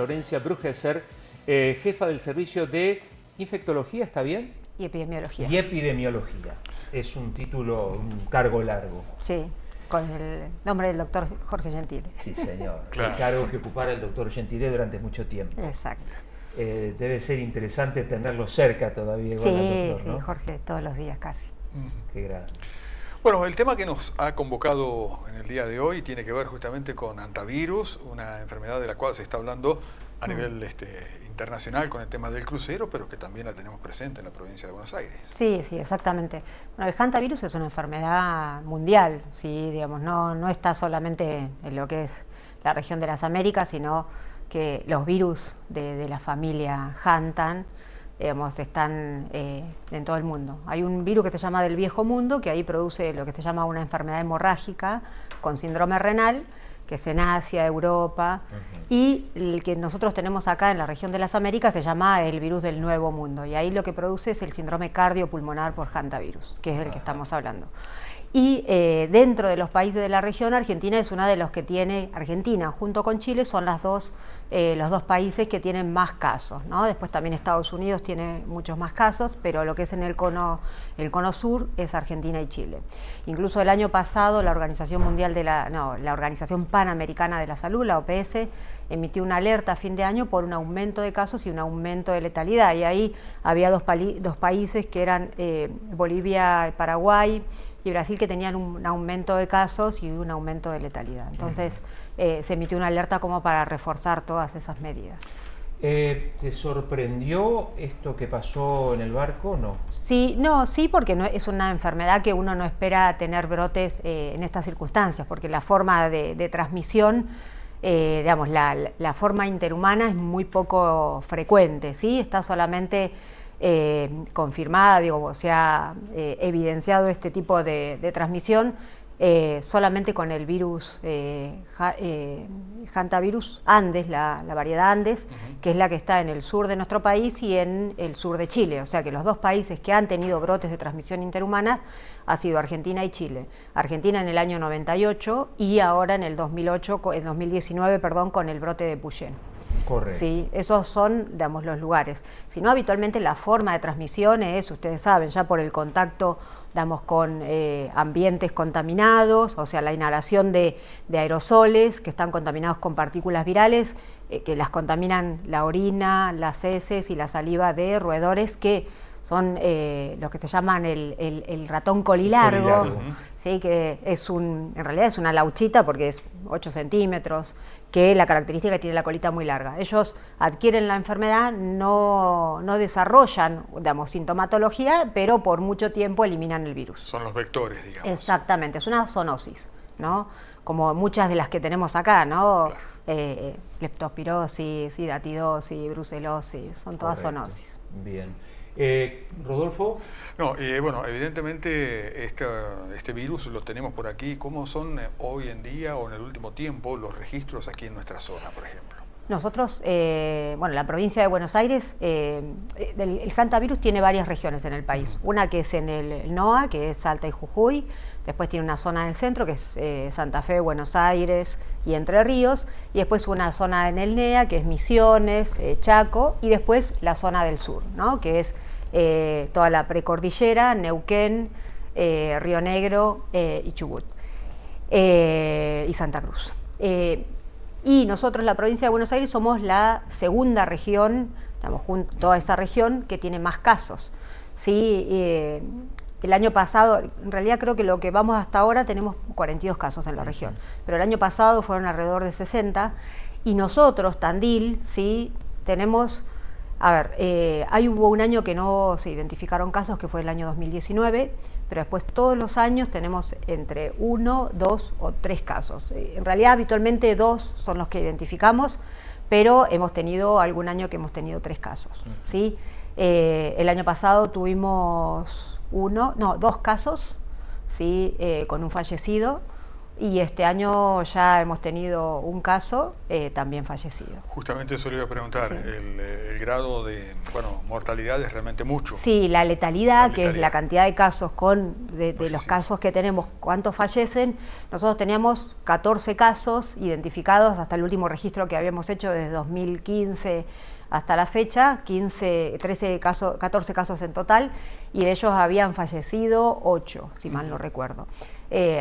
Florencia Brugesser, jefa del servicio de infectología, ¿está bien? Y epidemiología. Y epidemiología. Es un título, un cargo largo. Sí, con el nombre del doctor Jorge Gentile. Sí, señor. Claro. El cargo que ocupara el doctor Gentile durante mucho tiempo. Exacto. Debe ser interesante tenerlo cerca todavía. Igual al doctor, ¿no? Sí, Jorge, todos los días casi. Qué grande. Bueno, el tema que nos ha convocado en el día de hoy tiene que ver justamente con hantavirus, una enfermedad de la cual se está hablando a nivel internacional con el tema del crucero, pero que también la tenemos presente en la provincia de Buenos Aires. Sí, exactamente. Bueno, el hantavirus es una enfermedad mundial, sí, digamos, no está solamente en lo que es la región de las Américas, sino que los virus de la familia Hantan, digamos, están en todo el mundo. Hay un virus que se llama del viejo mundo, que ahí produce lo que se llama una enfermedad hemorrágica con síndrome renal, que es en Asia, Europa, y el que nosotros tenemos acá en la región de las Américas se llama el virus del nuevo mundo, y ahí lo que produce es el síndrome cardiopulmonar por hantavirus, que es del que estamos hablando. Y dentro de los países de la región, Argentina es una de los que tiene, Argentina junto con Chile son los dos países que tienen más casos, ¿no? Después también Estados Unidos tiene muchos más casos, pero lo que es en el cono sur es Argentina y Chile. Incluso el año pasado la la Organización Panamericana de la Salud, la OPS, emitió una alerta a fin de año por un aumento de casos y un aumento de letalidad. Y ahí había dos países que eran Bolivia, Paraguay y Brasil, que tenían un aumento de casos y un aumento de letalidad. Entonces se emitió una alerta como para reforzar todas esas medidas. ¿Te sorprendió esto que pasó en el barco o no? Sí, porque no, es una enfermedad que uno no espera tener brotes en estas circunstancias, porque la forma de transmisión, digamos, la forma interhumana es muy poco frecuente, ¿sí? Está solamente confirmada, se ha evidenciado este tipo de transmisión solamente con el virus hantavirus Andes, la variedad Andes, que es la que está en el sur de nuestro país y en el sur de Chile. O sea que los dos países que han tenido brotes de transmisión interhumana ha sido Argentina y Chile. Argentina en el año 98 y ahora en el 2019, con el brote de Puyén. Correcto. Sí, esos son, digamos, los lugares. Si no, habitualmente la forma de transmisión es, ustedes saben, ya por el contacto, digamos, con ambientes contaminados, o sea, la inhalación de aerosoles que están contaminados con partículas virales, que las contaminan la orina, las heces y la saliva de roedores que son los que se llaman el ratón colilargo, ¿sí? Que en realidad es una lauchita porque es 8 centímetros, que la característica que tiene la colita muy larga. Ellos adquieren la enfermedad, no desarrollan, digamos, sintomatología, pero por mucho tiempo eliminan el virus. Son los vectores, digamos. Exactamente, es una zoonosis, ¿no? Como muchas de las que tenemos acá, ¿no? Claro. Leptospirosis, hidatidosis, brucelosis, son todas zoonosis. Bien. ¿Rodolfo? No, bueno, evidentemente este virus lo tenemos por aquí. ¿Cómo son hoy en día o en el último tiempo los registros aquí en nuestra zona, por ejemplo? Nosotros, la provincia de Buenos Aires, el hantavirus tiene varias regiones en el país. Una que es en el NOA, que es Salta y Jujuy. Después tiene una zona en el centro, que es Santa Fe, Buenos Aires y Entre Ríos. Y después una zona en el NEA, que es Misiones, Chaco. Y después la zona del sur, ¿no? Que es toda la precordillera, Neuquén, Río Negro y Chubut. Y Santa Cruz. Y nosotros, la provincia de Buenos Aires, somos la segunda región, estamos toda esa región que tiene más casos. ¿Sí? El año pasado, en realidad creo que lo que vamos hasta ahora tenemos 42 casos en la región, pero el año pasado fueron alrededor de 60, y nosotros, Tandil, ¿sí? Tenemos, hubo un año que no se identificaron casos, que fue el año 2019, pero después todos los años tenemos entre 1, 2 o 3 casos. En realidad habitualmente 2 son los que identificamos, pero hemos tenido algún año que hemos tenido 3 casos, ¿sí? El año pasado tuvimos 2 casos, ¿sí? Con un fallecido, y este año ya hemos tenido un caso también fallecido. Justamente eso le iba a preguntar, Sí. el grado de mortalidad es realmente mucho. Sí, la letalidad, que es letalidad. la cantidad de casos de los Fallecidos. casos que tenemos, cuántos fallecen. Nosotros teníamos 14 casos identificados hasta el último registro que habíamos hecho desde 2015 hasta la fecha, 14 casos en total, y de ellos habían fallecido 8, si mal no recuerdo.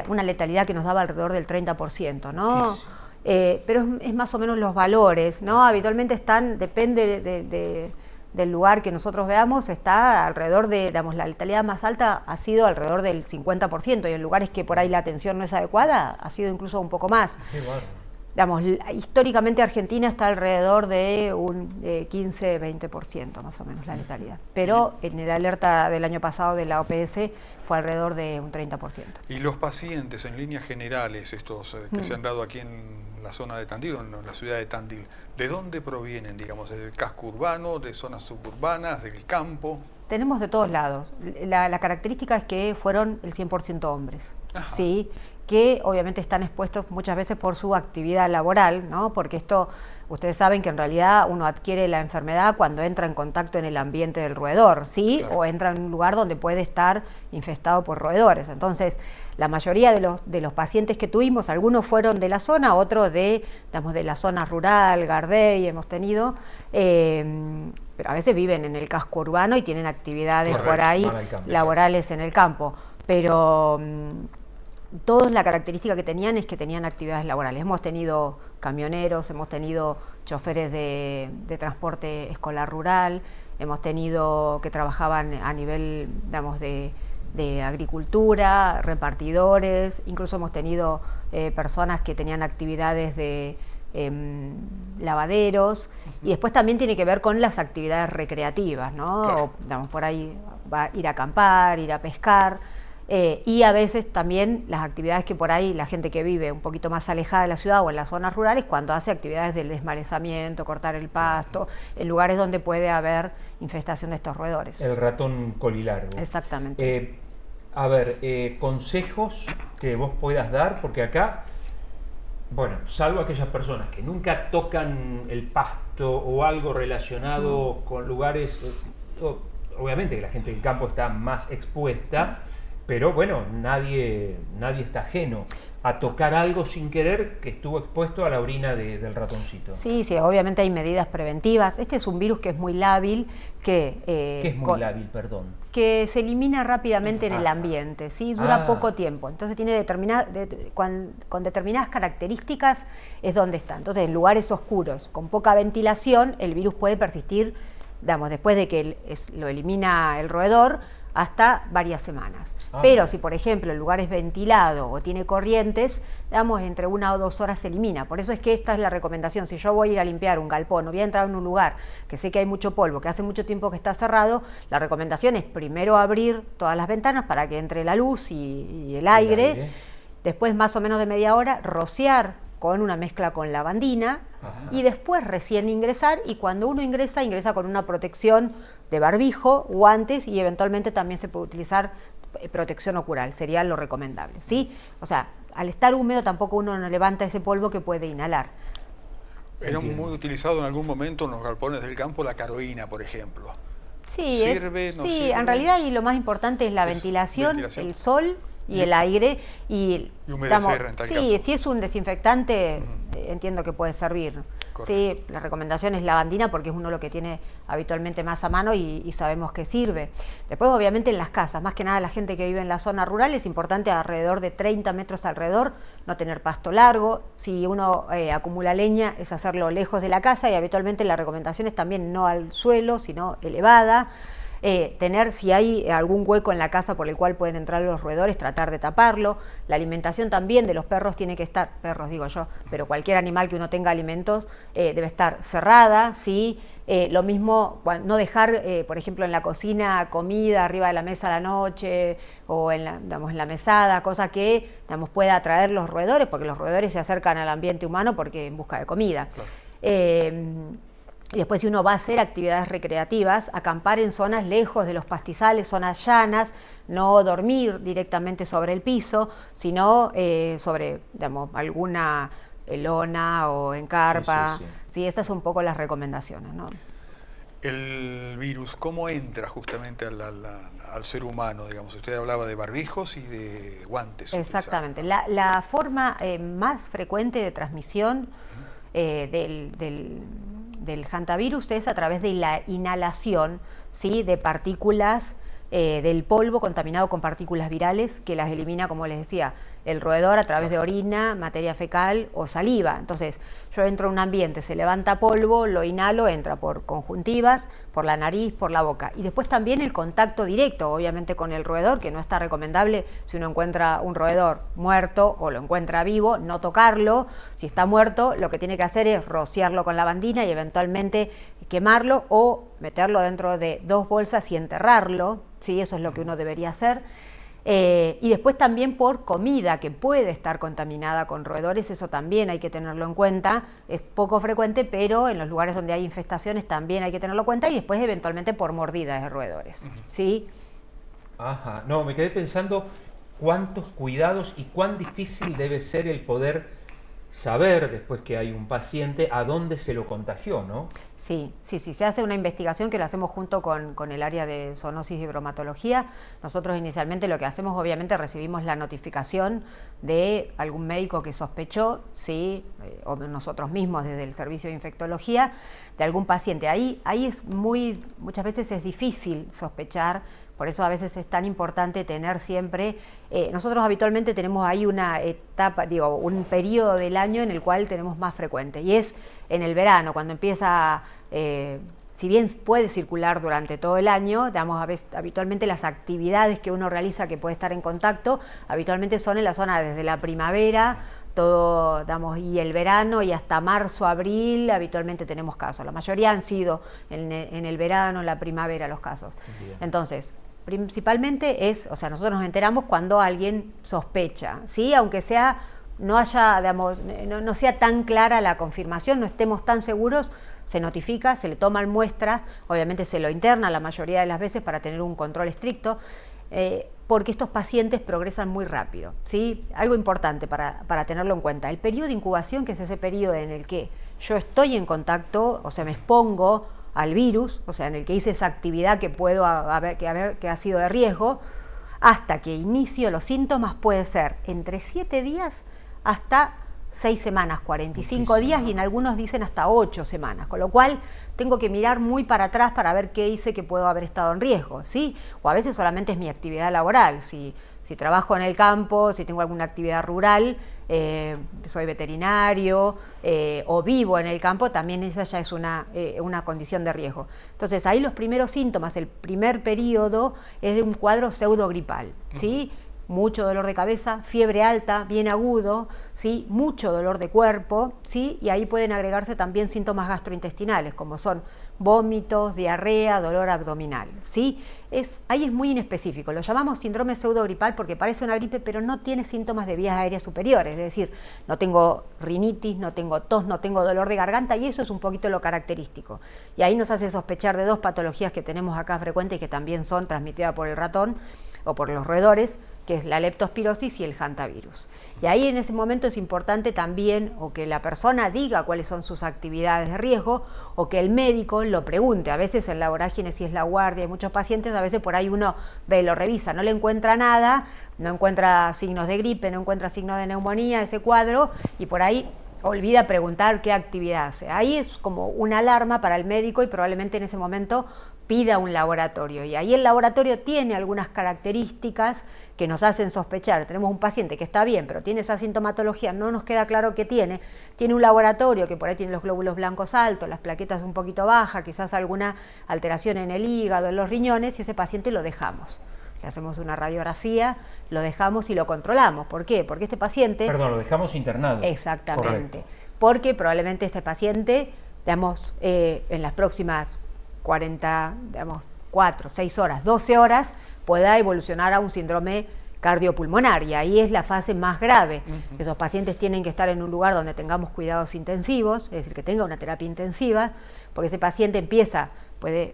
Una letalidad que nos daba alrededor del 30%, ¿no? Sí, sí. Pero es más o menos los valores, ¿no? Habitualmente depende del lugar que nosotros veamos, está alrededor de, digamos, la letalidad más alta ha sido alrededor del 50%, y en lugares que por ahí la atención no es adecuada, ha sido incluso un poco más. Qué bárbaro. Digamos, históricamente Argentina está alrededor de un 15-20% más o menos la letalidad, pero en el alerta del año pasado de la OPS fue alrededor de un 30%. Y los pacientes, en líneas generales, estos que se han dado aquí en la zona de Tandil, en la ciudad de Tandil, ¿de dónde provienen? Digamos, ¿del casco urbano, de zonas suburbanas, del campo? Tenemos de todos lados. La característica es que fueron el 100% hombres, Ajá. ¿sí? Que obviamente están expuestos muchas veces por su actividad laboral, ¿no? Porque esto, ustedes saben que en realidad uno adquiere la enfermedad cuando entra en contacto en el ambiente del roedor, ¿sí? Claro. O entra en un lugar donde puede estar infestado por roedores. Entonces, la mayoría de los pacientes que tuvimos, algunos fueron de la zona, otros de la zona rural, Gardey, hemos tenido, pero a veces viven en el casco urbano y tienen actividades Correcto, por ahí van al campo, laborales en el campo. Pero todos la característica que tenían es que tenían actividades laborales. Hemos tenido camioneros, hemos tenido choferes de transporte escolar rural, hemos tenido que trabajaban a nivel, digamos, de agricultura, repartidores, incluso hemos tenido personas que tenían actividades de lavaderos, y después también tiene que ver con las actividades recreativas, ¿no? Claro. O, digamos, por ahí va a ir a acampar, ir a pescar. Y a veces también las actividades que por ahí la gente que vive un poquito más alejada de la ciudad o en las zonas rurales, cuando hace actividades del desmalezamiento, cortar el pasto, en lugares donde puede haber infestación de estos roedores. El ratón colilargo. Exactamente. A ver, consejos que vos puedas dar, porque acá, bueno, salvo aquellas personas que nunca tocan el pasto o algo relacionado con lugares, obviamente que la gente del campo está más expuesta, pero bueno, nadie está ajeno a tocar algo sin querer que estuvo expuesto a la orina del ratoncito. Sí, sí, obviamente hay medidas preventivas. Este es un virus que es muy lábil, ¿Qué es muy lábil, perdón? que se elimina rápidamente en el ambiente, ¿sí? Dura poco tiempo. Entonces tiene con determinadas características es donde está. Entonces en lugares oscuros, con poca ventilación, el virus puede persistir, digamos, después de que lo elimina el roedor, hasta varias semanas. Pero si, por ejemplo, el lugar es ventilado o tiene corrientes, digamos, entre 1 o 2 horas se elimina. Por eso es que esta es la recomendación. Si yo voy a ir a limpiar un galpón o voy a entrar en un lugar que sé que hay mucho polvo, que hace mucho tiempo que está cerrado, la recomendación es primero abrir todas las ventanas para que entre la luz y el aire. Después, más o menos de media hora, rociar con una mezcla con lavandina. Ajá. Y después recién ingresar, y cuando uno ingresa con una protección de barbijo, guantes, y eventualmente también se puede utilizar protección ocular, sería lo recomendable, ¿sí? O sea, al estar húmedo tampoco uno no levanta ese polvo que puede inhalar. Era muy utilizado en algún momento en los galpones del campo la caroína, por ejemplo. Sí, ¿Sirve, no sirve? En realidad, y lo más importante es la ventilación, el sol y el aire, y humedecer en tal caso. Sí, si es un desinfectante, entiendo que puede servir. Sí, la recomendación es lavandina porque es uno lo que tiene habitualmente más a mano y sabemos que sirve. Después, obviamente, en las casas, más que nada la gente que vive en la zona rural, es importante alrededor de 30 metros alrededor no tener pasto largo. Si uno acumula leña, es hacerlo lejos de la casa, y habitualmente la recomendación es también no al suelo, sino elevada. Tener, si hay algún hueco en la casa por el cual pueden entrar los roedores, tratar de taparlo. La alimentación también de los perros tiene que estar, perros digo yo, pero cualquier animal que uno tenga alimentos debe estar cerrada, ¿sí? Lo mismo, no dejar, por ejemplo, en la cocina comida arriba de la mesa a la noche o en la mesada, cosa que pueda atraer los roedores, porque los roedores se acercan al ambiente humano porque en busca de comida. Claro. Y después, si uno va a hacer actividades recreativas, acampar en zonas lejos de los pastizales, zonas llanas, no dormir directamente sobre el piso, sino sobre, digamos, alguna lona o en carpa. Sí, esas son un poco las recomendaciones, ¿no? El virus, ¿cómo entra justamente al ser humano? Digamos, usted hablaba de barbijos y de guantes. Exactamente. La forma más frecuente de transmisión del hantavirus es a través de la inhalación, ¿sí?, de partículas del polvo contaminado con partículas virales, que las elimina, como les decía, el roedor a través de orina, materia fecal o saliva. Entonces, yo entro en un ambiente, se levanta polvo, lo inhalo, entra por conjuntivas, por la nariz, por la boca. Y después también el contacto directo, obviamente, con el roedor, que no está recomendable si uno encuentra un roedor muerto o lo encuentra vivo, no tocarlo. Si está muerto, lo que tiene que hacer es rociarlo con lavandina y eventualmente quemarlo o meterlo dentro de 2 bolsas y enterrarlo. Sí, eso es lo que uno debería hacer. Y después también por comida que puede estar contaminada con roedores, eso también hay que tenerlo en cuenta. Es poco frecuente, pero en los lugares donde hay infestaciones también hay que tenerlo en cuenta, y después eventualmente por mordidas de roedores. ¿Sí? Ajá, no, me quedé pensando cuántos cuidados y cuán difícil debe ser el poder saber, después que hay un paciente, a dónde se lo contagió, ¿no? Sí, se hace una investigación que la hacemos junto con el área de zoonosis y bromatología. Nosotros inicialmente lo que hacemos, obviamente, recibimos la notificación de algún médico que sospechó, ¿sí?, o nosotros mismos desde el servicio de infectología, de algún paciente. Ahí es muchas veces es difícil sospechar. Por eso a veces es tan importante tener siempre, nosotros habitualmente tenemos ahí una etapa, un periodo del año en el cual tenemos más frecuente, y es en el verano, cuando empieza, si bien puede circular durante todo el año, habitualmente las actividades que uno realiza que puede estar en contacto, habitualmente son en la zona desde la primavera, y el verano, y hasta marzo, abril, habitualmente tenemos casos. La mayoría han sido en el verano, en la primavera los casos. Bien. Entonces, principalmente nosotros nos enteramos cuando alguien sospecha, ¿sí? Aunque no sea tan clara la confirmación, no estemos tan seguros, se notifica, se le toman muestras, obviamente se lo interna la mayoría de las veces para tener un control estricto, porque estos pacientes progresan muy rápido, ¿sí? Algo importante para tenerlo en cuenta, el periodo de incubación, que es ese periodo en el que yo estoy en contacto, o sea, me expongo al virus, o sea, en el que hice esa actividad que que ha sido de riesgo, hasta que inicio los síntomas, puede ser entre 7 días hasta 6 semanas, 45 días, y en algunos dicen hasta 8 semanas, con lo cual tengo que mirar muy para atrás para ver qué hice que puedo haber estado en riesgo, ¿sí? O a veces solamente es mi actividad laboral, si trabajo en el campo, si tengo alguna actividad rural, soy veterinario o vivo en el campo, también esa ya es una condición de riesgo. Entonces ahí los primeros síntomas, el primer periodo es de un cuadro pseudogripal, ¿sí? Mucho dolor de cabeza, fiebre alta, bien agudo, ¿sí? Mucho dolor de cuerpo, ¿sí? Y ahí pueden agregarse también síntomas gastrointestinales, como son vómitos, diarrea, dolor abdominal, ¿sí? Ahí es muy inespecífico, lo llamamos síndrome pseudogripal porque parece una gripe, pero no tiene síntomas de vías aéreas superiores, es decir, no tengo rinitis, no tengo tos, no tengo dolor de garganta, y eso es un poquito lo característico. Y ahí nos hace sospechar de 2 patologías que tenemos acá frecuentes, que también son transmitidas por el ratón o por los roedores, que es la leptospirosis y el hantavirus. Y ahí en ese momento es importante también o que la persona diga cuáles son sus actividades de riesgo, o que el médico lo pregunte. A veces en la vorágine, si es la guardia, hay muchos pacientes, a veces por ahí uno lo revisa, no le encuentra nada, no encuentra signos de gripe, no encuentra signos de neumonía, ese cuadro, y por ahí olvida preguntar qué actividad hace. Ahí es como una alarma para el médico, y probablemente en ese momento pida un laboratorio, y ahí el laboratorio tiene algunas características que nos hacen sospechar. Tenemos un paciente que está bien, pero tiene esa sintomatología, no nos queda claro qué tiene un laboratorio que por ahí tiene los glóbulos blancos altos, las plaquetas un poquito bajas, quizás alguna alteración en el hígado, en los riñones, y ese paciente lo dejamos. Le hacemos una radiografía, lo dejamos y lo controlamos. ¿Por qué? Porque este paciente... Perdón, lo dejamos internado. Exactamente. Correcto. Porque probablemente este paciente, en las próximas 4, 6 horas, 12 horas, pueda evolucionar a un síndrome cardiopulmonar, y ahí es la fase más grave. Esos pacientes tienen que estar en un lugar donde tengamos cuidados intensivos, es decir, que tenga una terapia intensiva, porque ese paciente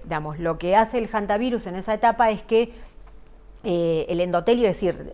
digamos, lo que hace el hantavirus en esa etapa es que el endotelio, es decir,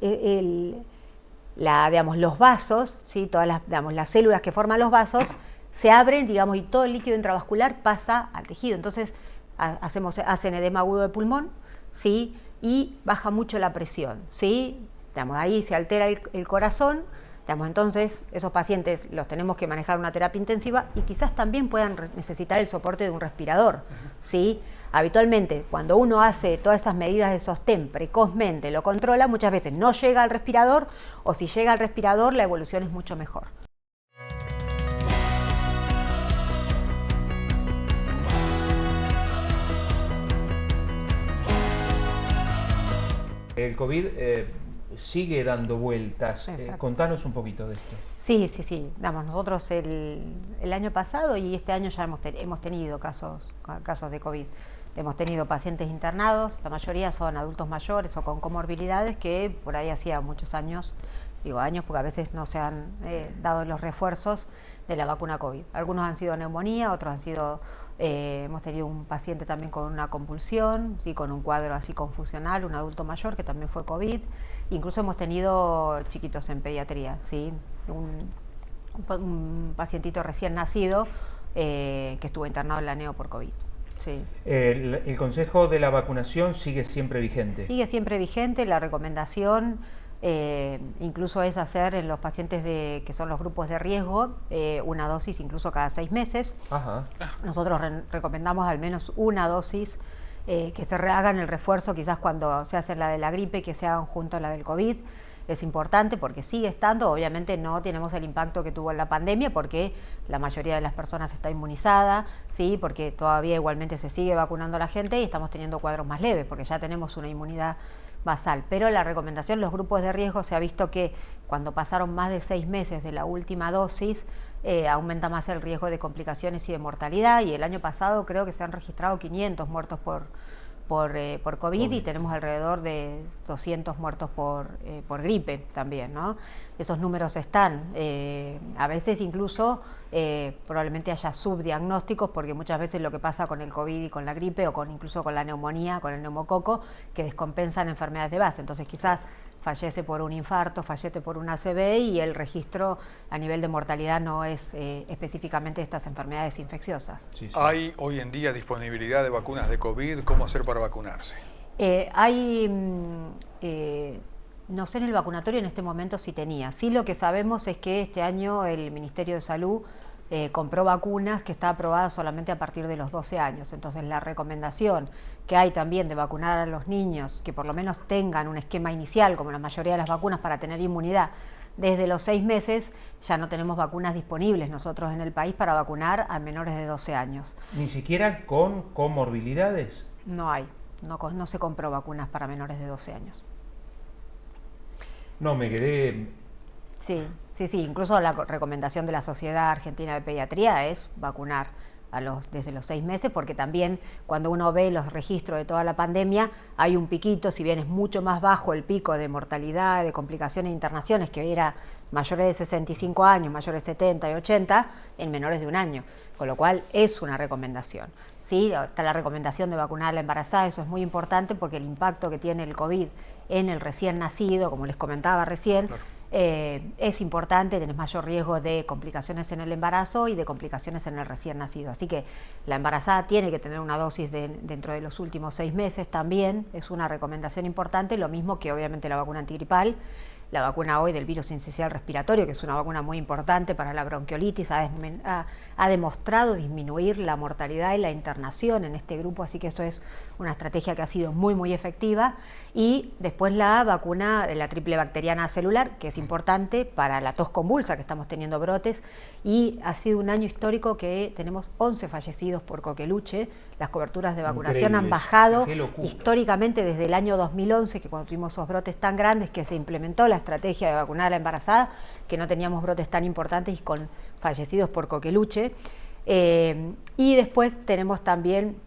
digamos, los vasos, ¿sí? Todas las células que forman los vasos se abren, digamos, y todo el líquido intravascular pasa al tejido. Entonces hacen edema agudo de pulmón, ¿sí? Y baja mucho la presión, ¿sí? Digamos, ahí se altera el corazón, digamos, entonces esos pacientes los tenemos que manejar una terapia intensiva y quizás también puedan necesitar el soporte de un respirador, ¿sí? Habitualmente, cuando uno hace todas esas medidas de sostén precozmente, lo controla, muchas veces no llega al respirador, o si llega al respirador, la evolución es mucho mejor. El COVID sigue dando vueltas. Contanos un poquito de esto. Sí. Digamos, nosotros el año pasado y este año ya hemos tenido casos de COVID. Hemos tenido pacientes internados, la mayoría son adultos mayores o con comorbilidades que por ahí hacía muchos años, digo años porque a veces no se han dado los refuerzos de la vacuna COVID. Algunos han sido neumonía, otros han sido, hemos tenido un paciente también con una convulsión, ¿sí? Con un cuadro así confusional, un adulto mayor que también fue COVID. Incluso hemos tenido chiquitos en pediatría, ¿sí? Un pacientito recién nacido que estuvo internado en la neo por COVID. Sí. ¿El consejo de la vacunación sigue siempre vigente? Sigue siempre vigente. La recomendación incluso es hacer en los pacientes que son los grupos de riesgo una dosis incluso cada 6 meses. Ajá. Nosotros recomendamos al menos una dosis que se hagan el refuerzo quizás cuando se hace la de la gripe, que se hagan junto a la del COVID. Es importante porque sigue estando, obviamente no tenemos el impacto que tuvo en la pandemia porque la mayoría de las personas está inmunizada, ¿sí? Porque todavía igualmente se sigue vacunando a la gente y estamos teniendo cuadros más leves porque ya tenemos una inmunidad basal. Pero la recomendación, los grupos de riesgo, se ha visto que cuando pasaron más de 6 meses de la última dosis, aumenta más el riesgo de complicaciones y de mortalidad, y el año pasado creo que se han registrado 500 muertos por COVID y tenemos alrededor de 200 muertos por gripe también, ¿no? Esos números están, a veces incluso probablemente haya subdiagnósticos porque muchas veces lo que pasa con el COVID y con la gripe o incluso con la neumonía, con el neumococo, que descompensan enfermedades de base, entonces quizás fallece por un infarto, fallece por un ACV y el registro a nivel de mortalidad no es específicamente estas enfermedades infecciosas. Sí. ¿Hay hoy en día disponibilidad de vacunas de COVID? ¿Cómo hacer para vacunarse? No sé en el vacunatorio en este momento si tenía. Sí, lo que sabemos es que este año el Ministerio de Salud compró vacunas que está aprobada solamente a partir de los 12 años. Entonces la recomendación que hay también de vacunar a los niños que por lo menos tengan un esquema inicial, como la mayoría de las vacunas, para tener inmunidad desde los 6 meses, ya no tenemos vacunas disponibles nosotros en el país para vacunar a menores de 12 años. ¿Ni siquiera con comorbilidades? No hay, no se compró vacunas para menores de 12 años. No, me quedé... Sí, incluso la recomendación de la Sociedad Argentina de Pediatría es vacunar desde los 6 meses, porque también cuando uno ve los registros de toda la pandemia, hay un piquito, si bien es mucho más bajo el pico de mortalidad, de complicaciones e internaciones, que era mayores de 65 años, mayores de 70 y 80, en menores de 1 año, con lo cual es una recomendación. Sí, está la recomendación de vacunar a la embarazada, eso es muy importante porque el impacto que tiene el COVID en el recién nacido, como les comentaba recién, claro, es importante, tenés mayor riesgo de complicaciones en el embarazo y de complicaciones en el recién nacido. Así que la embarazada tiene que tener una dosis dentro de los últimos 6 meses también, es una recomendación importante, lo mismo que obviamente la vacuna antigripal. La vacuna hoy del virus sincicial respiratorio, que es una vacuna muy importante para la bronquiolitis, ha demostrado disminuir la mortalidad y la internación en este grupo, así que esto es una estrategia que ha sido muy, muy efectiva. Y después la vacuna de la triple bacteriana celular, que es importante para la tos convulsa, que estamos teniendo brotes, y ha sido un año histórico que tenemos 11 fallecidos por coqueluche. Las coberturas de vacunación han bajado históricamente desde el año 2011, que cuando tuvimos esos brotes tan grandes que se implementó la estrategia de vacunar a la embarazada, que no teníamos brotes tan importantes y con fallecidos por coqueluche. Y después tenemos también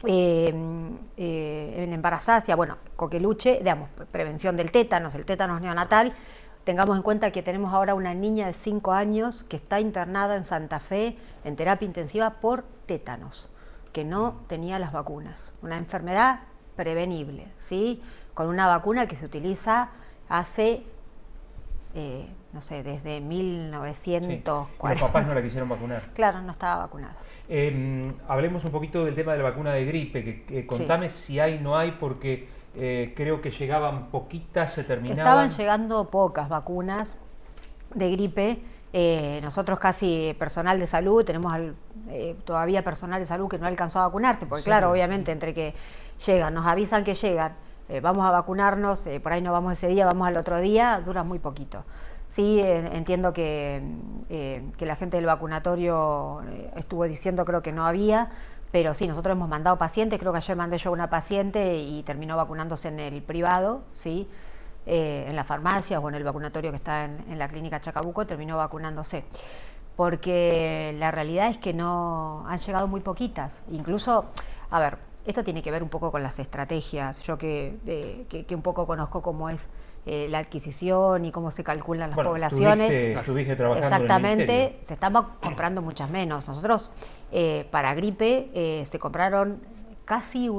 en embarazadas, bueno, coqueluche, digamos, prevención del tétanos, el tétanos neonatal. Tengamos en cuenta que tenemos ahora una niña de 5 años que está internada en Santa Fe en terapia intensiva por tétanos, que no tenía las vacunas. Una enfermedad prevenible, ¿sí? Con una vacuna que se utiliza hace, no sé, desde 1940. Sí. Y los papás no la quisieron vacunar. Claro, no estaba vacunada. Hablemos un poquito del tema de la vacuna de gripe, contame si hay, no hay, porque creo que llegaban poquitas, se terminaban. Estaban llegando pocas vacunas de gripe. Nosotros casi personal de salud, tenemos todavía personal de salud que no alcanzó a vacunarse, porque sí, claro, obviamente entre que llegan, nos avisan que llegan, vamos a vacunarnos, por ahí no vamos ese día, vamos al otro día, dura muy poquito. Sí, entiendo que la gente del vacunatorio estuvo diciendo, creo que no había, pero sí, nosotros hemos mandado pacientes, creo que ayer mandé yo a una paciente y terminó vacunándose en el privado, ¿sí? En la farmacia o en el vacunatorio que está en la clínica Chacabuco, terminó vacunándose. Porque la realidad es que no han llegado muy poquitas. Incluso, a ver, esto tiene que ver un poco con las estrategias. Yo que un poco conozco cómo es la adquisición y cómo se calculan las poblaciones. Estuviste trabajando exactamente, en el ministerio. Se están comprando muchas menos. Nosotros para gripe se compraron casi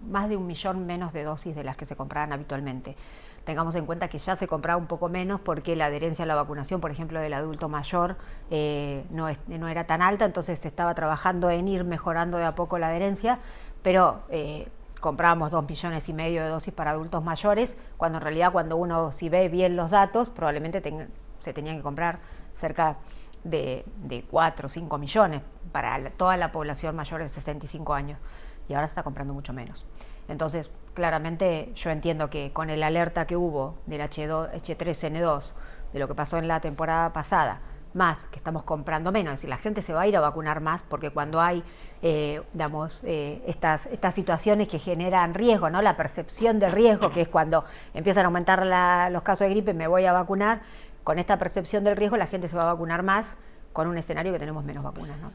más de 1 millón menos de dosis de las que se compraban habitualmente. Tengamos en cuenta que ya se compraba un poco menos porque la adherencia a la vacunación, por ejemplo, del adulto mayor no era tan alta, entonces se estaba trabajando en ir mejorando de a poco la adherencia, pero comprábamos 2,5 millones de dosis para adultos mayores, cuando en realidad cuando uno si ve bien los datos, probablemente se tenían que comprar cerca de 4 o 5 millones para toda la población mayor de 65 años, y ahora se está comprando mucho menos. Entonces, claramente yo entiendo que con el alerta que hubo del H3N2, de lo que pasó en la temporada pasada, más que estamos comprando menos, es decir, la gente se va a ir a vacunar más, porque cuando hay, estas situaciones que generan riesgo, ¿no? La percepción del riesgo, que es cuando empiezan a aumentar los casos de gripe, me voy a vacunar, con esta percepción del riesgo la gente se va a vacunar más con un escenario que tenemos menos vacunas, ¿no?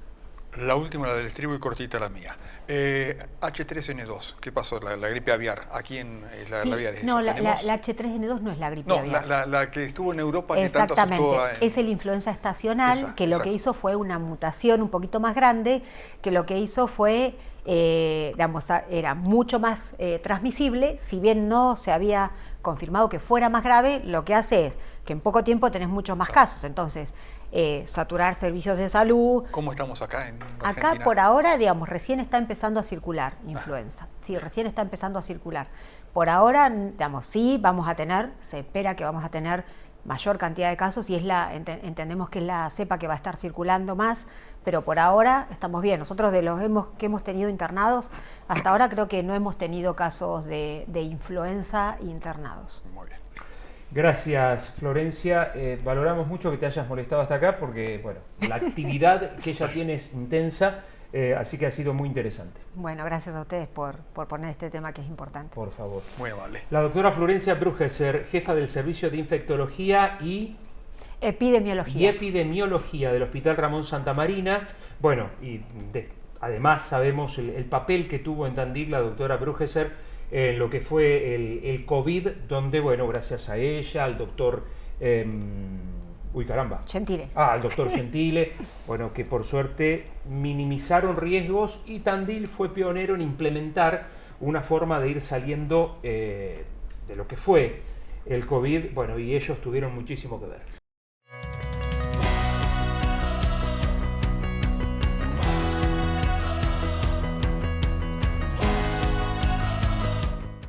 La última, la del estribo y cortita la mía. H3N2, ¿qué pasó? La gripe aviar, aquí en la aviar. No, la H3N2 no es la gripe aviar. No, la que estuvo en Europa. Exactamente, que tanto es el influenza estacional, que lo que hizo fue una mutación un poquito más grande, que lo que hizo fue, era mucho más transmisible, si bien no se había confirmado que fuera más grave, lo que hace es que en poco tiempo tenés muchos más casos, entonces saturar servicios de salud. ¿Cómo estamos acá en Argentina? Acá por ahora, recién está empezando a circular influenza, sí, recién está empezando a circular. Por ahora, sí, se espera que vamos a tener mayor cantidad de casos y entendemos que es la cepa que va a estar circulando más, pero por ahora estamos bien. Nosotros de los que hemos tenido internados, hasta ahora creo que no hemos tenido casos de influenza internados. Muy bien. Gracias, Florencia. Valoramos mucho que te hayas molestado hasta acá porque, bueno, la actividad que ella tiene es intensa, así que ha sido muy interesante. Bueno, gracias a ustedes por poner este tema que es importante. Por favor. Muy amable. La doctora Florencia Brugeser, jefa del Servicio de Infectología y Epidemiología del Hospital Ramón Santa Marina. Bueno, además sabemos el papel que tuvo en Tandil la doctora Brugeser en lo que fue el COVID, donde, bueno, gracias a ella, al doctor Gentile. Al doctor Gentile, bueno, que por suerte minimizaron riesgos, y Tandil fue pionero en implementar una forma de ir saliendo de lo que fue el COVID, bueno, y ellos tuvieron muchísimo que ver.